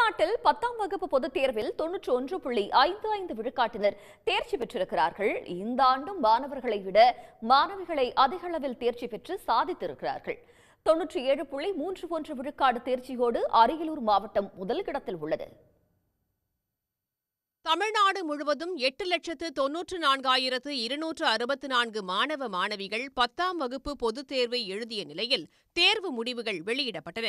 தமிழ்நாட்டில் 10ஆம் வகுப்பு பொதுத் தேர்வில் 91.55 விழுக்காட்டினர் தேர்ச்சி பெற்றிருக்கிறார்கள். இந்த ஆண்டும் மாணவர்களை விட மாணவிகளை அதிக அளவில் தேர்ச்சி பெற்று சாதித்திருக்கிறார்கள். 97.31 விழுக்காடு தேர்ச்சியோடு அரியலூர் மாவட்டம் முதலிடத்தில் உள்ளது. தமிழ்நாடு முழுவதும் 8,94,264 மாணவ மாணவிகள் 10ஆம் வகுப்பு பொதுத் தேர்வை எழுதிய நிலையில் தேர்வு முடிவுகள் வெளியிடப்பட்டன.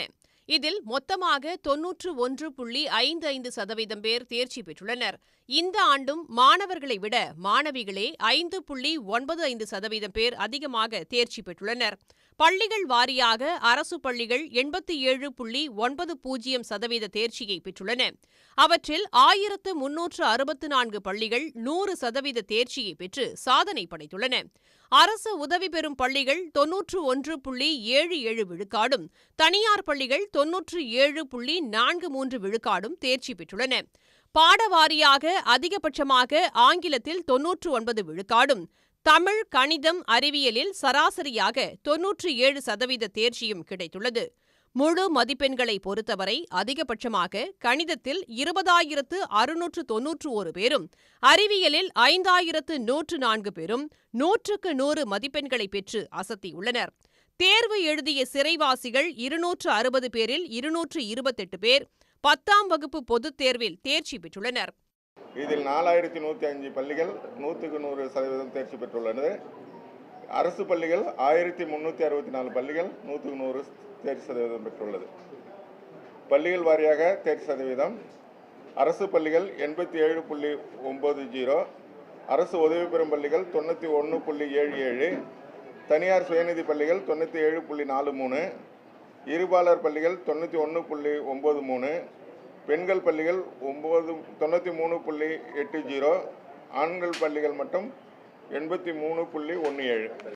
இதில் மொத்தமாக 91.55% பேர் தேர்ச்சி பெற்றுள்ளனர். இந்த ஆண்டும் மாணவர்களை விட மாணவிகளே 5.95% பேர் அதிகமாக தேர்ச்சி பெற்றுள்ளனர். பள்ளிகள் வாரியாக அரசு பள்ளிகள் 87.90% தேர்ச்சியை பெற்றுள்ளன. அவற்றில் 1364 பள்ளிகள் 100% தேர்ச்சியை பெற்று சாதனை படைத்துள்ளன. அரசு உதவி பெறும் பள்ளிகள் 91.77 விழுக்காடும், தனியார் பள்ளிகள் 97.43 விழுக்காடும் தேர்ச்சி பெற்றுள்ளன. பாடவாரியாக அதிகபட்சமாக ஆங்கிலத்தில் 99 விழுக்காடும், தமிழ், கணிதம், அறிவியலில் சராசரியாக 97% தேர்ச்சியும் கிடைத்துள்ளது. முழு மதிப்பெண்களை பொறுத்தவரை அதிகபட்சமாக கணிதத்தில் 20,691 பேரும், அறிவியலில் 5,104 பேரும் 100க்கு 100 மதிப்பெண்களை பெற்று அசத்தியுள்ளனர். தேர்வு எழுதிய சிறைவாசிகள் 260 பேரில் 228 பேர் 10ஆம் வகுப்பு பொதுத் தேர்வில் தேர்ச்சி பெற்றுள்ளனர். இதில் 4105 பள்ளிகள் 100க்கு 100% தேர்ச்சி பெற்றுள்ளது. அரசு பள்ளிகள் 1364 பள்ளிகள் 100க்கு 100 தேர்ச்சி சதவீதம் பெற்றுள்ளது. பள்ளிகள் வாரியாக தேர்ச்சி சதவீதம்: அரசு பள்ளிகள் 87.90, அரசு உதவி பெறும் பள்ளிகள் 91.77, தனியார் சுயநிதி பள்ளிகள் 97.43, இருபாலர் பள்ளிகள் 91.93, பெண்கள் பள்ளிகள் 93.80, ஆண்கள் பள்ளிகள் மட்டும் 83.17.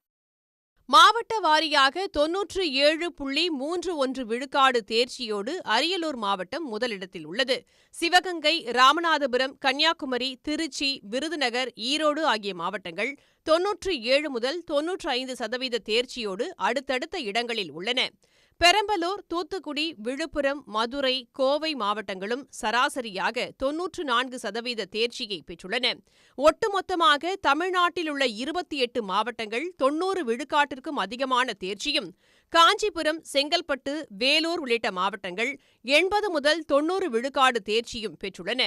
மாவட்ட வாரியாக 97.31 விழுக்காடு தேர்ச்சியோடு அரியலூர் மாவட்டம் முதலிடத்தில் உள்ளது. சிவகங்கை, ராமநாதபுரம், கன்னியாகுமரி, திருச்சி, விருதுநகர், ஈரோடு ஆகிய மாவட்டங்கள் 97 முதல் 95% தேர்ச்சியோடு அடுத்தடுத்த இடங்களில் உள்ளன. பெரம்பலூர், தூத்துக்குடி, விழுப்புரம், மதுரை, கோவை மாவட்டங்களும் சராசரியாக 94% தேர்ச்சியை பெற்றுள்ளன. ஒட்டுமொத்தமாக தமிழ்நாட்டில் உள்ள 28 மாவட்டங்கள் 90 விழுக்காட்டிற்கும் அதிகமான தேர்ச்சியும், காஞ்சிபுரம், செங்கல்பட்டு, வேலூர் உள்ளிட்ட மாவட்டங்கள் 80 முதல் 90 விழுக்காடு தேர்ச்சியும் பெற்றுள்ளன.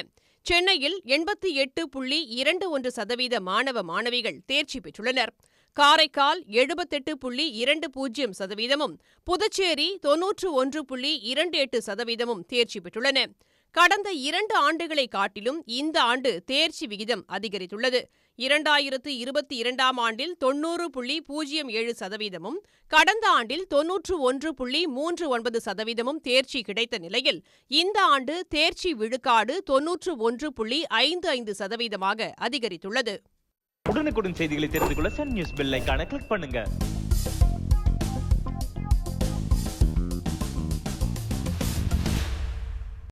சென்னையில் 88.21% மாணவ மாணவிகள் தேர்ச்சி பெற்றுள்ளனர். காரைக்கால் 78.20%, புதுச்சேரி 91.28% தேர்ச்சி பெற்றுள்ளன. கடந்த 2 ஆண்டுகளை காட்டிலும் இந்த ஆண்டு தேர்ச்சி விகிதம் அதிகரித்துள்ளது. 2022ஆம் ஆண்டில் 90.07%, கடந்த ஆண்டில் 91.39% தேர்ச்சி கிடைத்த நிலையில் இந்த ஆண்டு தேர்ச்சி விழுக்காடு 91.55% அதிகரித்துள்ளது. உடனுக்குடன் செய்திகளை தெரிந்து கொள்ள சன் நியூஸ் பெல் ஐகானை கிளிக் பண்ணுங்க.